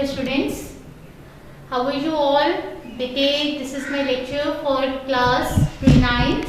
dear students. How are you all? Today this is my lecture for class 9th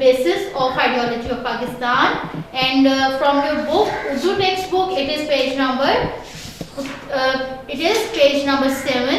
basis of ideology of Pakistan. And from your book, Urdu textbook, it is page number 7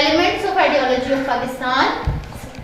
Elements of ideology of Pakistan,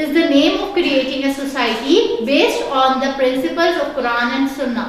is the name of creating a society based on the principles of Quran and Sunnah.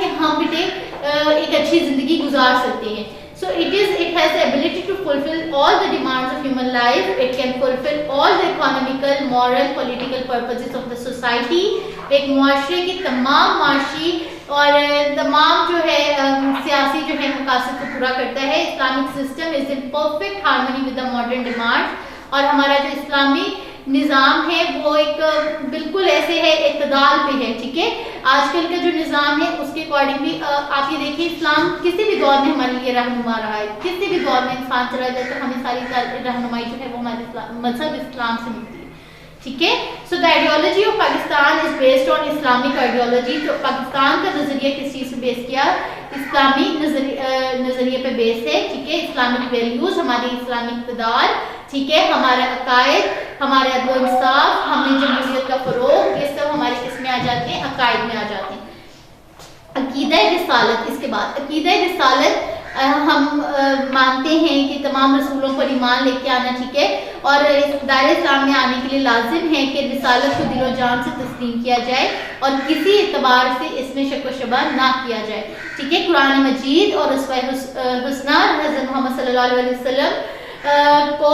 کہ ہم بیٹے ایک اچھی زندگی گزار سکتے ہیں. So it has the ability to fulfill all the demands of human life. It can fulfill all the economical, moral, political purposes of the society. ایک معاشرے کی تمام معاشی اور تمام جو ہے سیاسی جو ہے مقاصد کو پورا کرتا ہے. Islamic system is in perfect harmony with the modern demand. اور ہمارا جو اسلامی نظام ہے وہ ایک بالکل ایسے ہے اعتدال پہ ہے. ٹھیک ہے, آج کل کا جو نظام ہے اس کے اکارڈنگ بھی آپ یہ دیکھیں اسلام کسی بھی دور میں ہمارے لیے رہنما رہا ہے. کسی بھی دور میں انسان چلا جائے تو ہمیں ساری رہنمائی جو ہے وہ ہمارے مذہب اسلام سے ملتی ہے. ٹھیک ہے, so the ideology of Pakistan is based on Islamic ideology. تو پاکستان کا نظریہ کس چیز سے بیس کیا؟ اسلامی نظریے پہ بیس ہے. ٹھیک ہے, اسلامک ویلیوز, ہماری اسلامی اقتدار, ٹھیک ہے, ہمارا عقائد, ہمارے عدل و انصاف, ہمیں جمہوریت کا فروغ, یہ سب ہمارے کس میں آ جاتے ہیں؟ عقائد میں آ جاتے ہیں. عقیدہ رسالت, اس کے بعد عقیدہ رسالت ہم مانتے ہیں کہ تمام رسولوں پر ایمان لے کے آنا. ٹھیک ہے, اور دائرہ اسلام میں آنے کے لیے لازم ہے کہ رسالت کو دل و جان سے تسلیم کیا جائے اور کسی اعتبار سے اس میں شک و شبہ نہ کیا جائے. ٹھیک ہے, قرآن مجید اور اسوہ حسنہ حضرت محمد صلی اللہ علیہ وسلم کو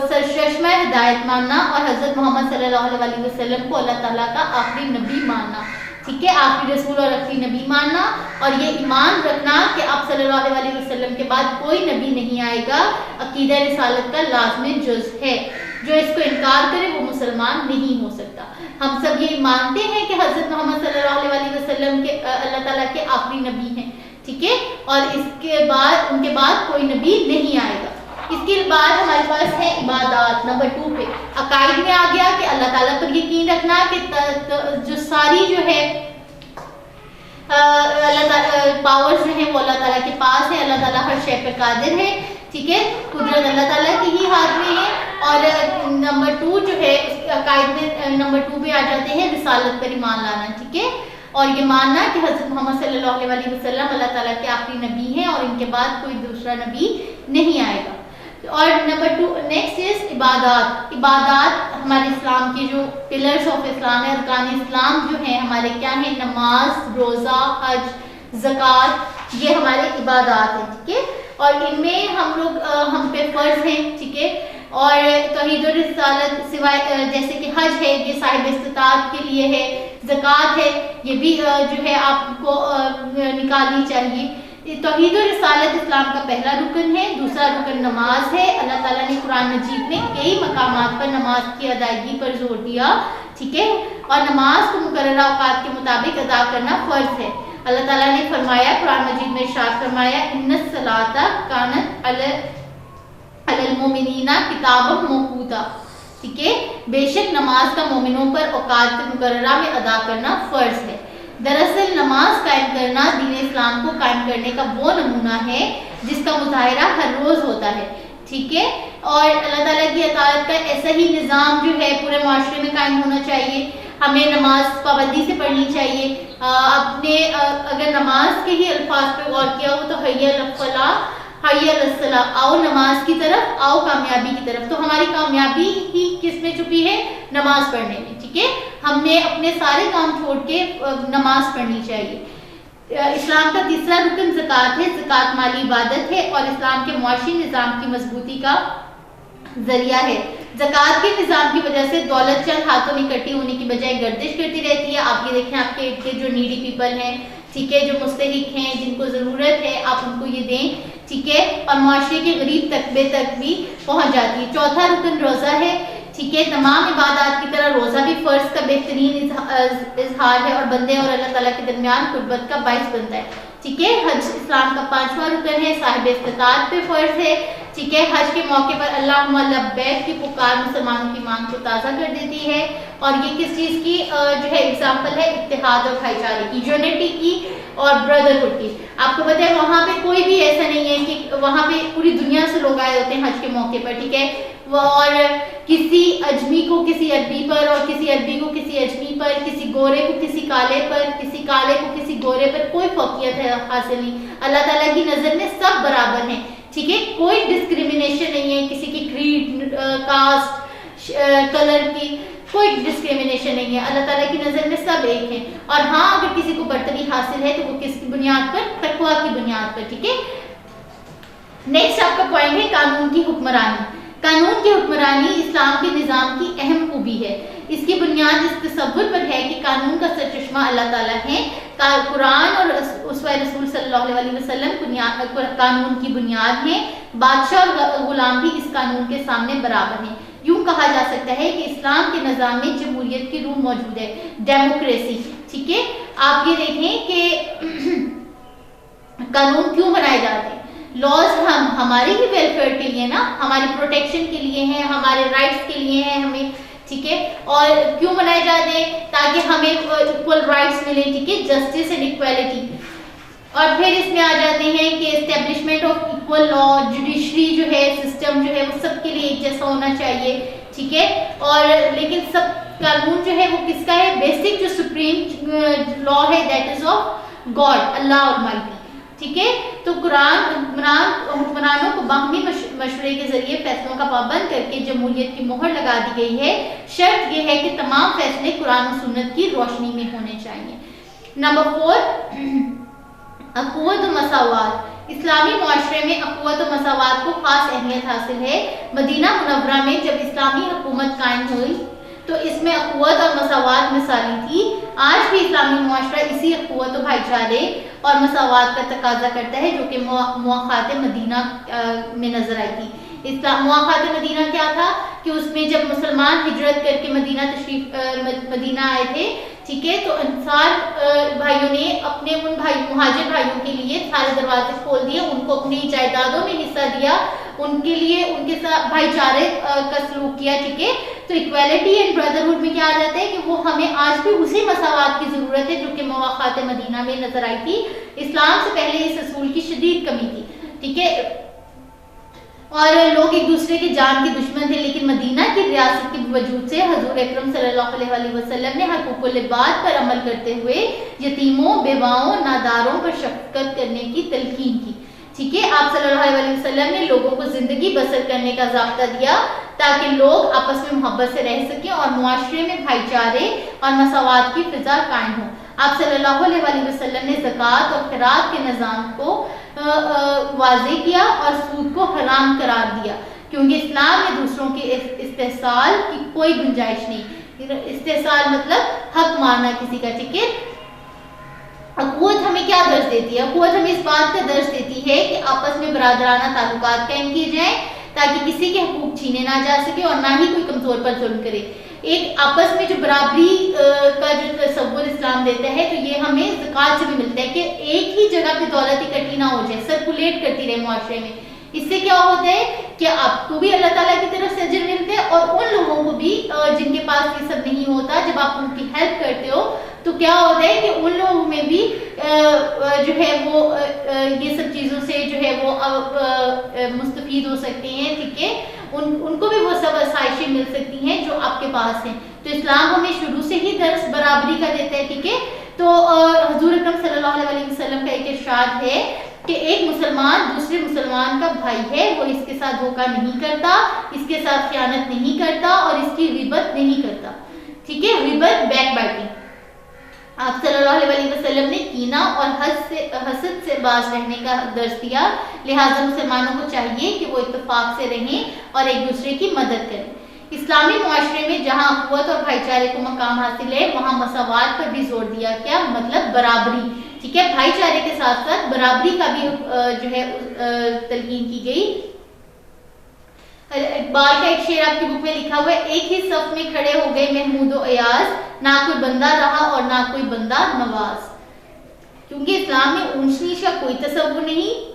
سرچشمہ ہدایت ماننا اور حضرت محمد صلی اللہ علیہ وسلم کو اللہ تعالیٰ کا آخری نبی ماننا. ٹھیک ہے, آخری رسول اور آخری نبی ماننا, اور یہ ایمان رکھنا کہ آپ صلی اللہ علیہ وسلم کے بعد کوئی نبی نہیں آئے گا, عقیدہ رسالت کا لازمی جز ہے. جو اس کو انکار کرے وہ مسلمان نہیں ہو سکتا. ہم سب یہ مانتے ہیں کہ حضرت محمد صلی اللہ علیہ وسلم کے اللہ تعالیٰ کے آخری نبی ہیں. ٹھیک ہے, اور اس کے بعد ان کے بعد کوئی نبی نہیں آئے گا. اس کے بعد ہمارے پاس ہے عبادات. نمبر 2 پہ عقائد میں آ گیا کہ اللہ تعالیٰ پر یقین رکھنا کہ جو ساری جو ہے اللہ تعالیٰ پاورز جو ہیں وہ اللہ تعالیٰ کے پاس ہے. اللہ تعالیٰ ہر شے پر قادر ہے. ٹھیک ہے, قدرت اللہ تعالیٰ کی ہی ہاتھ میں ہے. اور نمبر 2 جو ہے عقائد میں نمبر 2 پہ آ جاتے ہیں رسالت پر ایمان لانا. ٹھیک ہے, اور یہ ماننا کہ حضرت محمد صلی اللہ علیہ وسلم اللہ تعالیٰ کے آخری نبی ہیں اور ان کے بعد کوئی دوسرا نبی نہیں آئے گا. اور نمبر 2 نیکسٹ از عبادات. عبادات ہمارے اسلام کے جو پلرز آف اسلام ہے, ارکان اسلام جو ہیں ہمارے کیا ہیں؟ نماز, روزہ, حج, زکوٰۃ, یہ ہمارے عبادات ہیں. ٹھیک ہے, اور ان میں ہم پہ فرض ہیں. ٹھیک ہے, اور توحید و رسالت سوائے جیسے کہ حج ہے یہ صاحب استطاعت کے لیے ہے, زکوٰۃ ہے یہ بھی جو ہے آپ کو نکالنی چاہیے. توحید و رسالت اسلام کا پہلا رکن ہے. دوسرا رکن نماز ہے. اللہ تعالیٰ نے قرآن مجید میں کئی مقامات پر نماز کی ادائیگی پر زور دیا. ٹھیک ہے, اور نماز کو مقررہ اوقات کے مطابق ادا کرنا فرض ہے. اللہ تعالیٰ نے فرمایا, قرآن مجید میں ارشاد فرمایا, ان الصلاۃ کانت علی المؤمنین کتابا موقوتا. ٹھیک ہے, بے شک نماز کا مومنوں پر اوقات مقررہ میں ادا کرنا فرض ہے. دراصل نماز قائم کرنا دین اسلام کو قائم کرنے کا وہ نمونہ ہے جس کا مظاہرہ ہر روز ہوتا ہے. ٹھیک ہے, اور اللہ تعالیٰ کی اطاعت کا ایسا ہی نظام جو ہے پورے معاشرے میں قائم ہونا چاہیے. ہمیں نماز پابندی سے پڑھنی چاہیے. اپنے اگر نماز کے ہی الفاظ پہ غور کیا ہو تو حی علی الفلاح, حی علی الصلاح, آؤ نماز کی طرف, آؤ کامیابی کی طرف. تو ہماری کامیابی ہی کس میں چھپی ہے؟ نماز پڑھنے میں. ٹھیک ہے, ہمیں اپنے سارے کام چھوڑ کے نماز پڑھنی چاہیے. اسلام کا تیسرا رکن زکوٰۃ ہے. زکوٰۃ مالی عبادت ہے اور اسلام کے معاشی نظام کی مضبوطی کا ذریعہ ہے. زکوٰۃ کے نظام کی وجہ سے دولت چند ہاتھوں میں اکٹھی ہونے کی بجائے گردش کرتی رہتی ہے. آپ یہ دیکھیں, آپ کے جو نیڈی پیپل ہیں, ٹھیک ہے, جو مستحق ہیں, جن کو ضرورت ہے, آپ ان کو یہ دیں. ٹھیک ہے, اور معاشرے کے غریب طبقے تک بھی پہنچ جاتی ہے. چوتھا رکن روزہ ہے. ٹھیک ہے, تمام عبادات کی طرح روزہ بھی فرض کا بہترین اظہار ہے اور بندے اور اللہ تعالیٰ کے درمیان قربت کا باعث بنتا ہے. ٹھیک ہے, حج اسلام کا 5واں رکن ہے. صاحب استطاعت پہ فرض ہے. ٹھیک ہے, حج کے موقع پر اللہم لبیک کی پکار مسلمانوں کی ایمان کو تازہ کر دیتی ہے. اور یہ کس چیز کی جو ہے اگزامپل ہے؟ اتحاد اور بھائی چارے کی, یونٹی کی اور بردرہڈ کی. آپ کو پتہ ہے وہاں پہ کوئی بھی ایسا نہیں ہے کہ وہاں پہ پوری دنیا سے لوگ آئے ہوتے ہیں حج کے موقع پر. ٹھیک ہے, اور کسی اجمی کو کسی عربی پر, اور کسی عربی کو کسی اجمی پر, کسی گورے کو کسی کالے پر, کسی کالے کو کسی گورے پر کوئی فوقیت حاصل نہیں. اللہ تعالیٰ کی نظر میں سب برابر ہیں. ٹھیک ہے, کوئی ڈسکریمنیشن نہیں ہے کسی کی کریڈ, کاسٹ, کلر کی. کوئی ڈسکریمنیشن نہیں ہے, اللہ تعالیٰ کی نظر میں سب ایک ہیں. اور ہاں اگر کسی کو برتری حاصل ہے تو وہ کس کی بنیاد پر؟ تقویٰ کی بنیاد پر. ٹھیک ہے, نیکسٹ آپ کا پوائنٹ ہے قانون کی حکمرانی. قانون کی حکمرانی اسلام کے نظام کی اہم خوبی ہے. اس کی بنیاد اس تصور پر ہے کہ قانون کا سرچشمہ اللہ تعالیٰ ہے. قرآن اور اسوہ رسول صلی اللہ علیہ وسلم قانون کی بنیاد ہیں. بادشاہ اور غلام بھی اس قانون کے سامنے برابر ہیں. یوں کہا جا سکتا ہے کہ اسلام کے نظام میں جمہوریت کی روح موجود ہے, ڈیموکریسی. ٹھیک ہے, آپ یہ دیکھیں کہ قانون کیوں بنائے جاتے ہیں. لاز ہماری ہی ویلفیئر کے لیے نا, ہماری پروٹیکشن کے لیے ہیں, ہمارے رائٹس کے لیے ہیں ہمیں. ٹھیک ہے, اور کیوں بنائے جاتے ہیں؟ تاکہ ہمیں ایکول رائٹس ملیں. ٹھیک ہے, جسٹس اینڈ ایکویلٹی. اور پھر اس میں آ جاتے ہیں کہ establishment of equal law, judiciary جو ہے سسٹم جو ہے وہ سب کے لیے ایک جیسا ہونا چاہیے. ٹھیک ہے, اور لیکن سب قانون جو ہے وہ کس کا ہے؟ بیسک جو سپریم لا ہے that is of God, Allah almighty. ٹھیک ہے, تو قرآن حکمرانوں کو باہمی مشورے کے ذریعے فیصلوں کا پابند کر کے جمہوریت کی مہر لگا دی گئی ہے. شرط یہ ہے کہ تمام فیصلے قرآن و سنت کی روشنی میں ہونے چاہیے. نمبر 4, اخوت و مساوات. اسلامی معاشرے میں اخوت و مساوات کو خاص اہمیت حاصل ہے. مدینہ منورہ میں جب اسلامی حکومت قائم ہوئی تو اس میں اخوت اور مساوات مثالی تھی. آج بھی اسلامی معاشرہ اسی اخوت و بھائی چارے اور مساوات کا تقاضا کرتا ہے جو کہ مواخات مدینہ میں نظر آئی تھی. مواخات مدینہ کیا تھا کہ اس میں جب مسلمان ہجرت کر کے مدینہ آئے تھے, ٹھیک ہے, تو انصار بھائیوں نے اپنے ان مہاجر بھائیوں کے لیے سارے دروازے کھول دیے, ان کو اپنی جائیدادوں میں حصہ دیا, ان کے لیے ان کے ساتھ بھائی چارے کا سلوک کیا. ٹھیک ہے, تو ایکویلٹی اینڈ بردرہڈ میں کیا آ جاتا ہے کہ وہ ہمیں آج بھی اسی مساوات کی ضرورت ہے جو کہ مواخات مدینہ میں نظر آئی تھی. اسلام سے پہلے اس اصول کی شدید کمی تھی. ٹھیک ہے, اور لوگ ایک دوسرے کے جان کے دشمن تھے, لیکن مدینہ کی ریاست کے وجود سے حضور اکرم صلی اللہ علیہ وسلم نے حقوق العباد پر عمل کرتے ہوئے یتیموں, بیواؤں, ناداروں پر شفقت کرنے کی تلقین کی. ٹھیک ہے, آپ صلی اللہ علیہ وسلم نے لوگوں کو زندگی بسر کرنے کا ضابطہ دیا تاکہ لوگ آپس میں محبت سے رہ سکیں اور معاشرے میں بھائی چارے اور مساوات کی فضا قائم ہو. آپ صلی اللہ علیہ وسلم نے زکوٰۃ اور خیرات کے نظام کو واضح کیا اور سود کو حرام قرار دیا, کیونکہ اسلام میں دوسروں کے استحصال کی کوئی گنجائش نہیں. استحصال مطلب حق مارنا کسی کا. ٹھیک ہے, اخوت ہمیں کیا درس دیتی ہے؟ اخوت ہمیں اس بات کا درس دیتی ہے کہ آپس میں برادرانہ تعلقات قائم کیے جائیں تاکہ کسی کے حقوق چھینے نہ جا سکے اور نہ ہی کوئی کمزور پر ظلم کرے. ایک آپس میں جو برابری کا جو تصور اسلام دیتا ہے تو یہ ہمیں زکوٰۃ سے بھی ملتا ہے کہ ایک ہی جگہ پہ دولت اکٹھی نہ ہو جائے, سرکولیٹ کرتی رہے معاشرے میں. اس سے کیا ہوتا ہے کہ آپ کو بھی اللہ تعالیٰ کی طرف سے اجر ملتے ہیں اور ان لوگوں کو بھی جن کے پاس یہ سب نہیں ہوتا, جب آپ ان کی ہیلپ کرتے ہو تو کیا ہوتا ہے کہ ان لوگوں میں بھی جو ہے وہ یہ سب چیزوں سے جو ہے وہ مستفید ہو سکتے ہیں. ٹھیک ہے, ان کو بھی وہ سب آسائشیں مل سکتی ہیں جو آپ کے پاس ہیں. تو اسلام ہمیں شروع سے ہی درس برابری کا دیتا ہے. ٹھیک ہے, تو حضور اکرم صلی اللہ علیہ وسلم کا ایک ارشاد ہے کہ ایک مسلمان دوسرے مسلمان کا بھائی ہے, وہ اس کے ساتھ دھوکہ نہیں کرتا, اس کے ساتھ خیانت نہیں کرتا اور اس کی غیبت نہیں کرتا. ٹھیک ہے, غیبت بیک بائٹنگ. آپ صلی اللہ علیہ وسلم نے کینہ اور حسد سے باز رہنے کا درس دیا, لہٰذا مسلمانوں کو چاہیے کہ وہ اتفاق سے رہیں اور ایک دوسرے کی مدد کریں. اسلامی معاشرے میں جہاں اخوت اور بھائی چارے کو مقام حاصل ہے وہاں مساوات پر بھی زور دیا. کیا مطلب؟ برابری. ٹھیک ہے, بھائی چارے کے ساتھ ساتھ برابری کا بھی جو ہے تلقین کی گئی. اقبال کا ایک شعر آپ کی بک میں لکھا ہوا ہے, ایک ہی صف میں کھڑے ہو گئے محمود و ایاز, نہ کوئی بندہ رہا اور نہ کوئی بندہ نواز. کیونکہ اسلام میں اونچ نیچ کا کوئی تصور نہیں.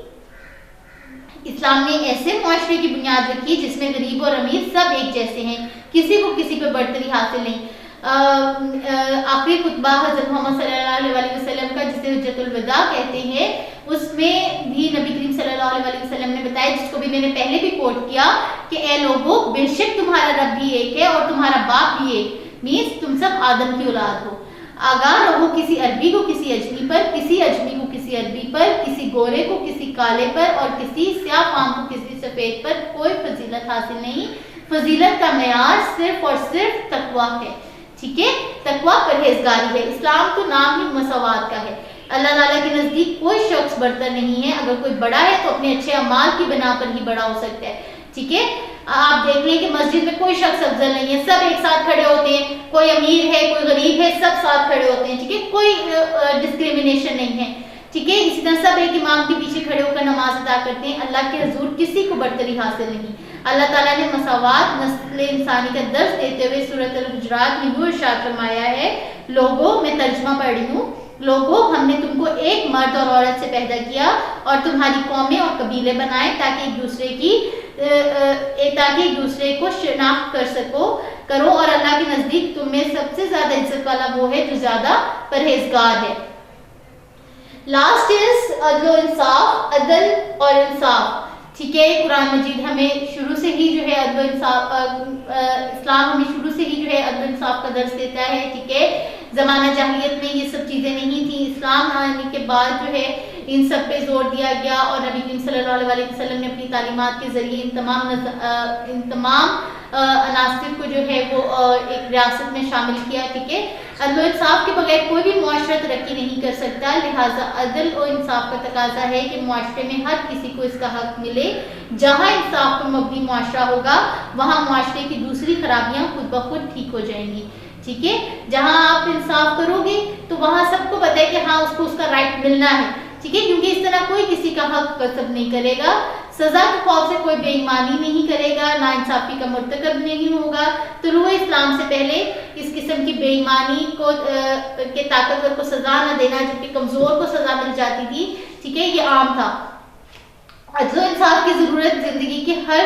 اسلام نے ایسے معاشرے کی بنیاد رکھی جس میں غریب اور امیر سب ایک جیسے ہیں, کسی کو کسی پہ برتری حاصل نہیں. آخری خطبہ حضرت محمد صلی اللہ علیہ وسلم کا جسے حجت الوداع کہتے ہیں, اس میں بھی نبی کریم صلی اللہ علیہ وسلم نے بتایا, جس کو بھی میں نے پہلے بھی کوٹ کیا, کہ اے لوگو بے شک تمہارا رب بھی ایک ہے اور تمہارا باپ بھی ایک, مینس تم سب آدم کی اولاد ہو. آگاہ رہو کسی عربی کو کسی اجمی پر, کسی اجمی کو کسی عربی پر, کسی گورے کو کسی کالے پر اور کسی سیاہ فام کو کسی سفید پر کوئی فضیلت حاصل نہیں. فضیلت کا معیار صرف اور صرف تقویٰ ہے. ٹھیک ہے, تقویٰ پرہیزگاری ہے. اسلام تو نام ہی مساوات کا ہے. اللہ تعالیٰ کے نزدیک کوئی شخص برتر نہیں ہے. اگر کوئی بڑا ہے تو اپنے اچھے اعمال کی بنا پر ہی بڑا ہو سکتا ہے. ٹھیک ہے, آپ دیکھ لیں کہ مسجد میں کوئی شخص افضل نہیں ہے, سب ایک ساتھ کھڑے ہوتے ہیں. کوئی امیر ہے, کوئی غریب ہے, سب ساتھ کھڑے ہوتے ہیں. ٹھیک ہے, کوئی ڈسکریمنیشن نہیں ہے. ٹھیک ہے, اسی طرح سب ایک امام کے پیچھے کھڑے ہو کر نماز ادا کرتے ہیں. اللہ کے حضور کسی کو برتری حاصل نہیں. اللہ تعالیٰ نے مساوات نسل انسانی کا درس دیتے ہوئے سورۃ الحجرات میں یوں ارشاد فرمایا ہے, لوگوں, میں ترجمہ پڑھ رہی ہوں, لوگوں ہم نے تم کو ایک مرد اور عورت سے پیدا کیا اور تمہاری قومیں اور قبیلے بنائے تاکہ ایک دوسرے کو شناخت کرو اور اللہ کے نزدیک تم میں سب سے زیادہ عزت والا وہ ہے جو زیادہ پرہیزگار ہے. لاسٹ از عدل و انصاف, عدل اور انصاف. ٹھیک ہے, قرآن مجید ہمیں شروع سے ہی جو ہے عدل و انصاف, اسلام ہمیں شروع سے ہی جو ہے عدل و انصاف کا درس دیتا ہے. ٹھیک ہے, زمانہ جاہلیت میں یہ سب چیزیں نہیں تھیں. اسلام آنے کے بعد جو ہے ان سب پہ زور دیا گیا اور نبی کریم صلی اللہ علیہ وسلم نے اپنی تعلیمات کے ذریعے ان تمام عناصر کو جو ہے وہ ایک ریاست میں شامل کیا. ٹھیک ہے, عدل و انصاف کے بغیر کوئی بھی معاشرہ ترقی نہیں کر سکتا. لہٰذا عدل و انصاف کا تقاضا ہے کہ معاشرے میں ہر کسی کو اس کا حق ملے. جہاں انصاف پر مبنی معاشرہ ہوگا وہاں معاشرے کی دوسری خرابیاں خود بخود ٹھیک ہو جائیں گی. ٹھیک ہے, جہاں آپ انصاف کرو گے تو وہاں سب کو پتہ ہے کہ ہاں اس کو اس کا رائٹ ملنا ہے. ٹھیک ہے, کیونکہ اس طرح کوئی کسی کا حق غصب نہیں کرے گا. سزا کے خوف سے کوئی بے ایمانی نہیں کرے گا, نا انصافی کا مرتکب نہیں ہوگا. طلوع اسلام سے پہلے اس قسم کی بے ایمانی کے طاقتور کو سزا نہ دینا جبکہ کمزور کو سزا مل جاتی تھی. ٹھیک ہے, یہ عام تھا. عدل و انصاف کی ضرورت زندگی کے ہر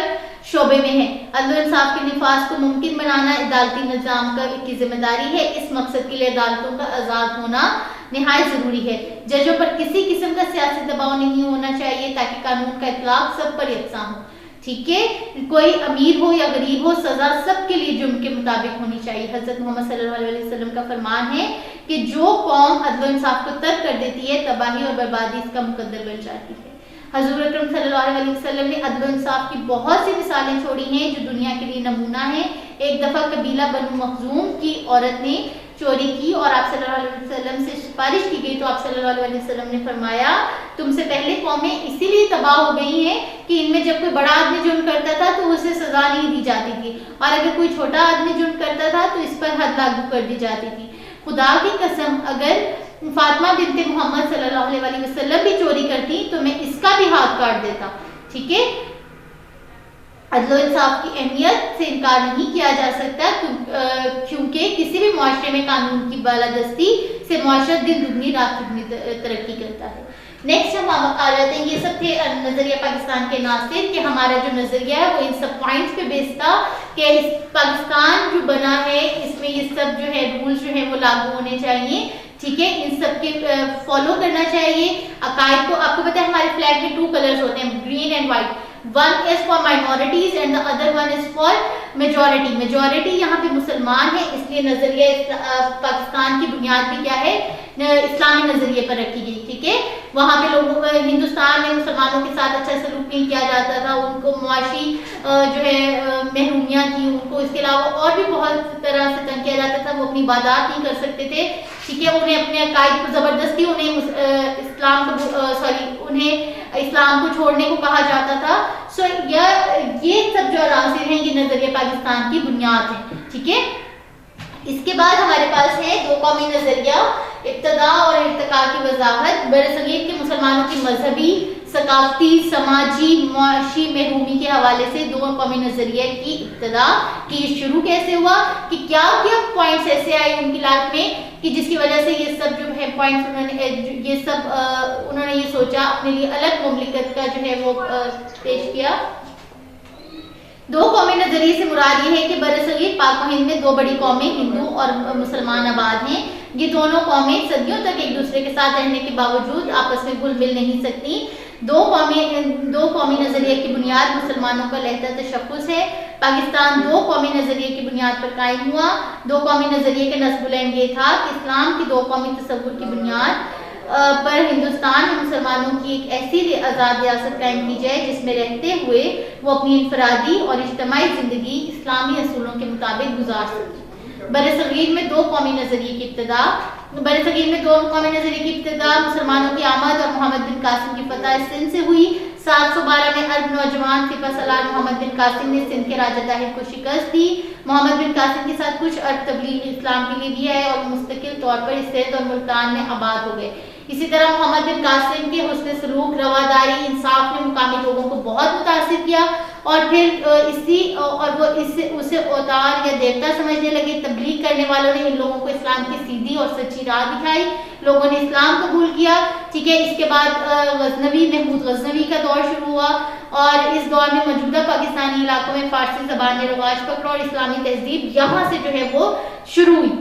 شعبے میں ہے. عدل و انصاف کے نفاذ کو ممکن بنانا عدالتی نظام کی ذمہ داری ہے. اس مقصد کے لیے عدالتوں کا آزاد ہونا نہایت ضروری ہے. ججوں پر کسی قسم کا سیاسی دباؤ نہیں ہونا چاہیے تاکہ قانون کا اطلاق سب پر یکساں ہو. ٹھیک ہے, کوئی امیر ہو یا غریب ہو, سزا سب کے لیے جرم کے مطابق ہونی چاہیے. حضرت محمد صلی اللہ علیہ وسلم کا فرمان ہے کہ جو قوم عدل و انصاف کو ترک کر دیتی ہے تباہی اور بربادی اس کا مقدر بن جاتی ہے. حضور اکرم صلی اللہ علیہ وسلم نے عدل و انصاف کی بہت سی مثالیں چھوڑی ہیں جو دنیا کے لیے نمونہ ہیں. ایک دفعہ قبیلہ بنو مخزوم کی عورت نے چوری کی اور آپ صلی اللہ علیہ وسلم سے سفارش کی گئی تو آپ صلی اللہ علیہ وسلم نے فرمایا, تم سے پہلے قومیں اسی لیے تباہ ہو گئی ہیں کہ ان میں جب کوئی بڑا آدمی جرم کرتا تھا تو اسے سزا نہیں دی جاتی تھی, اور اگر کوئی چھوٹا آدمی جرم کرتا تھا تو اس پر حد لاگو کر دی جاتی تھی. خدا کی قسم اگر فاطمہ بنت محمد صلی اللہ علیہ وسلم بھی چوری کرتی تو میں اس کا بھی ہاتھ کاٹ دیتا. ٹھیک ہے, عدل و انصاف کی اہمیت سے انکار نہیں کیا جا سکتا کیونکہ کسی بھی معاشرے میں قانون کی بالادستی سے معاشرہ دن دگنی رات دگنی ترقی کرتا ہے. نیکسٹ ہم آ جاتے ہیں, یہ سب تھے نظریہ پاکستان کے ناصر, کہ ہمارا جو نظریہ ہے وہ ان سب پوائنٹس پہ بیس تھا کہ پاکستان جو بنا ہے اس میں یہ سب جو ہے رولز جو ہیں وہ لاگو ہونے چاہیے. ٹھیک ہے, ان سب کے فالو کرنا چاہیے. عقائد کو, آپ کو پتہ ہے ہمارے فلیگ میں 2 کلرز ہوتے ہیں, green and white. One is for minorities and the other one is for majority. Majority یہاں پہ مسلمان ہیں, اس لیے نظریہ پاکستان کی بنیاد بھی کیا ہے, اسلامی نظریے پر رکھی گئی. ٹھیک ہے, وہاں پہ لوگوں ہندوستان میں مسلمانوں کے ساتھ اچھا سلوک نہیں کیا جاتا تھا, ان کو معاشی جو ہے محرومیاں تھیں, ان کو اس کے علاوہ اور بھی بہت طرح سے تنگ کیا جاتا تھا, وہ اپنی عبادات نہیں کر سکتے تھے. ٹھیک ہے, انہیں اپنے عقائد کو زبردستی انہیں اسلام کو چھوڑنے کو کہا جاتا تھا. سو یہ سب جو عناصر ہیں یہ نظریہ پاکستان کی بنیاد ہیں. ٹھیک ہے, اس کے بعد ہمارے پاس ہے 2 قومی نظریہ, ابتدا اور ارتقاء کی وضاحت. برصغیر کے مسلمانوں کی مذہبی, ثقافتی, سماجی, معاشی محرومی کے حوالے سے 2 قومی نظریہ کی ابتدا کی. شروع کیسے ہوا کہ کیا پوائنٹس ایسے آئے ان کی لائف میں کہ جس کی وجہ سے یہ سب جو ہے پوائنٹس انہوں نے یہ سوچا اپنے لیے الگ مملکت کا جو ہے وہ پیش کیا. 2 قومی نظریے سے مراد یہ ہے کہ برصغیر پاک و ہند میں 2 بڑی قومیں ہندو اور مسلمان آباد ہیں. یہ دونوں قومیں صدیوں تک ایک دوسرے کے ساتھ رہنے کے باوجود آپس میں گھل مل نہیں سکتی. 2 قومی نظریے کی بنیاد مسلمانوں کا لہجہ تشخص ہے. پاکستان 2 قومی نظریے کی بنیاد پر قائم ہوا. 2 قومی نظریے کا نصب العین یہ تھا کہ اسلام کی 2 قومی تصور کی بنیاد پر ہندوستان میں مسلمانوں کی ایک ایسی آزاد ریاست قائم کی جائے جس میں رہتے ہوئے وہ اپنی انفرادی اور اجتماعی زندگی اسلامی اصولوں کے مطابق گزار سکے. برصغیر میں دو قومی نظریے کی ابتدا مسلمانوں کی آمد اور محمد بن قاسم کی فتح سندھ سے ہوئی. 712 میں عرب نوجوان سپہ سالار محمد بن قاسم نے سندھ کے راجہ طاہر کو شکست دی. محمد بن قاسم کے ساتھ کچھ عرب تبلیغ اسلام کے لیے بھی آئے اور مستقل طور پر سندھ اور ملتان میں آباد ہو گئے. اسی طرح محمد بن قاسم کے حسن سلوک، رواداری، انصاف نے مقامی لوگوں کو بہت متاثر کیا اور پھر اسے اوتار یا دیوتا سمجھنے لگے. تبلیغ کرنے والوں نے ان لوگوں کو اسلام کی سیدھی اور سچی راہ دکھائی. لوگوں نے اسلام قبول کیا. ٹھیک ہے. اس کے بعد محمود غزنوی کا دور شروع ہوا اور اس دور میں موجودہ پاکستانی علاقوں میں فارسی زبان نے رواج پکڑا اور اسلامی تہذیب یہاں سے جو ہے وہ شروع ہوئی.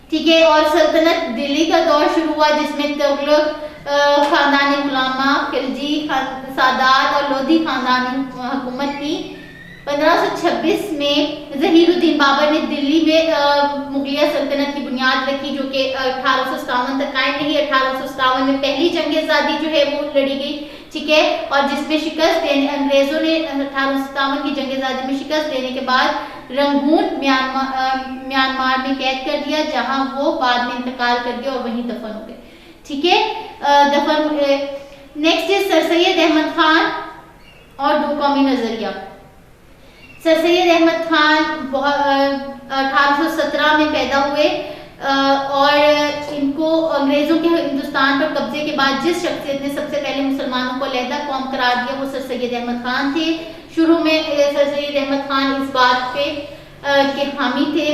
ٹھیک ہے. اور سلطنت دلی کا دور شروع ہوا جس میں تغلق خاندان غلامہ، خلجی سادات اور لودھی خاندان نے حکومت کی. 1526 میں ظہیر الدین بابر نے دلی میں مغلیہ سلطنت کی بنیاد رکھی جو کہ 1857 تک قائم رہی. 1857 میں پہلی جنگ آزادی جو ہے وہ لڑی گئی. ٹھیک ہے. اور جس میں شکست دینے انگریزوں نے 1857 کی جنگ آزادی میں شکست دینے کے بعد رنگون میانمار میں قید کر دیا جہاں وہ بعد میں انتقال کر گئے اور وہیں دفن ہو گئے. ٹھیک ہے. نیکسٹ ہے سر سید احمد خان اور دو قومی نظریہ. سر سید احمد خان 1817 میں پیدا ہوئے اور ان کو انگریزوں کے ہندوستان پر قبضے کے بعد جس شخصیت نے سب سے پہلے مسلمانوں کو علیحدہ قوم قرار دیا وہ سر سید احمد خان تھے. شروع میں سر سید احمد خان اس بات پہ کے حامی تھے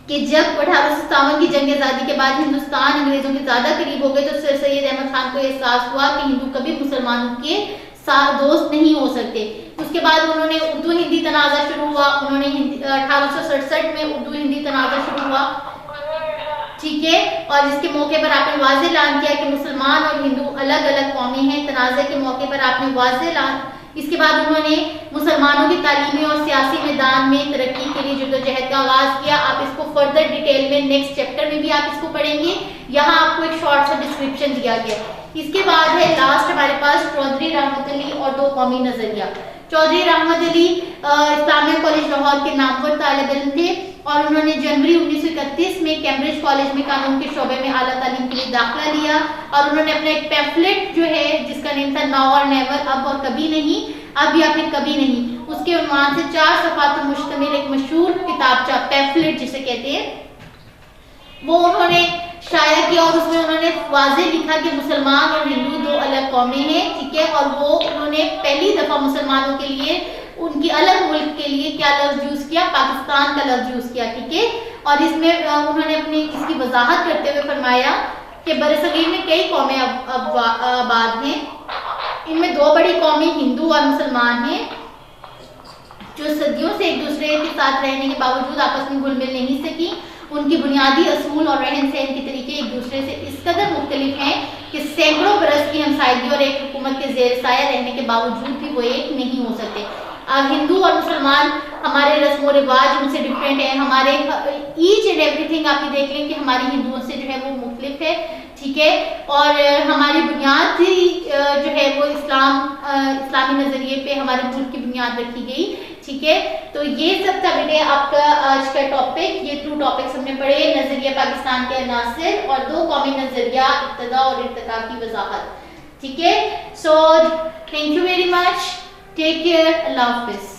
کہ جب 1857 کی جنگ آزادی کے بعد ہندوستان انگریزوں کے زیادہ قریب ہو گئے تو سر سید احمد خان کو احساس ہوا کہ ہندو کبھی مسلمانوں کے دوست نہیں ہو سکتے. اس کے بعد انہوں نے اردو ہندی تنازع شروع ہوا. انہوں نے 1867 میں اردو ہندی تنازع شروع ہوا. ٹھیک ہے. اور جس کے موقع پر آپ نے واضح اعلان کیا کہ مسلمان اور ہندو الگ الگ قومیں ہیں. تنازع کے موقع پر آپ نے واضح اعلان. اس کے بعد انہوں نے مسلمانوں کی تعلیمی اور سیاسی میدان میں ترقی کے لیے جدوجہد کا آغاز کیا. آپ اس کو فردر ڈیٹیل میں نیکسٹ چیپٹر میں بھی آپ اس کو پڑھیں گے. یہاں آپ کو ایک شارٹ سا ڈسکرپشن دیا گیا. اس کے بعد ہے لاسٹ ہمارے پاس چودھری رحمت علی اور دو قومی نظریہ. چودھری رحمت علی اسلامیہ کالج لاہور کے نامور طالب علم تھے اور انہوں نے جنوری 1931 میں کیمبرج کالج میں قانون کے شعبے میں اعلیٰ تعلیم کے لیے داخلہ لیا اور انہوں نے اپنا ایک پیمفلٹ جو ہے جس کا نام تھا ناؤ اور نیور، اب اور کبھی نہیں، اب یا پھر کبھی نہیں، اس کے عنوان سے 4 صفحات پر مشتمل ایک مشہور کتابچہ پیمفلٹ جسے کہتے ہیں وہ انہوں نے شائع کیا اور اس میں انہوں نے واضح لکھا کہ مسلمان اور ہندو دو الگ قومیں ہیں. ٹھیک ہے. اور وہ انہوں نے پہلی دفعہ مسلمانوں کے لیے ان کی الگ ملک کے لیے کیا لفظ یوز کیا؟ پاکستان کا لفظ یوز کیا. ٹھیک ہے. اور اس میں انہوں نے اپنی اس کی وضاحت کرتے ہوئے فرمایا کہ برصغیر میں کئی قومیں آباد ہیں. ان میں 2 بڑی قومیں ہندو اور مسلمان ہیں جو صدیوں سے ایک دوسرے کے ساتھ رہنے کے باوجود آپس میں گھل مل نہیں سکی. ان کی بنیادی اصول اور رہن سہن کے طریقے ایک دوسرے سے اس قدر مختلف ہیں کہ سینکڑوں برس کی ہمسائیگی اور ایک حکومت کے زیر سایہ رہنے کے باوجود بھی وہ ایک نہیں ہو سکتے. ہندو اور مسلمان ہمارے رسم و رواج ان سے ڈفرینٹ ہیں. ہمارے ایچ اینڈ ایوری تھنگ آپ یہ دیکھ لیں کہ ہماری ہندوؤں سے جو ہے وہ مختلف ہے. ٹھیک ہے. اور ہماری بنیاد ہی جو ہے وہ اسلامی نظریے پہ ہمارے ملک کی بنیاد رکھی گئی. ٹھیک ہے. تو یہ سب تھا بیٹے آپ کا آج کا ٹاپک. یہ 2 ٹاپکس ہم نے پڑھے، نظریہ پاکستان کے عناصر اور 2 قومی نظریہ، ابتدا اور ارتقا کی وضاحت. ٹھیک ہے. So thank you very much. Take care. اللہ حافظ.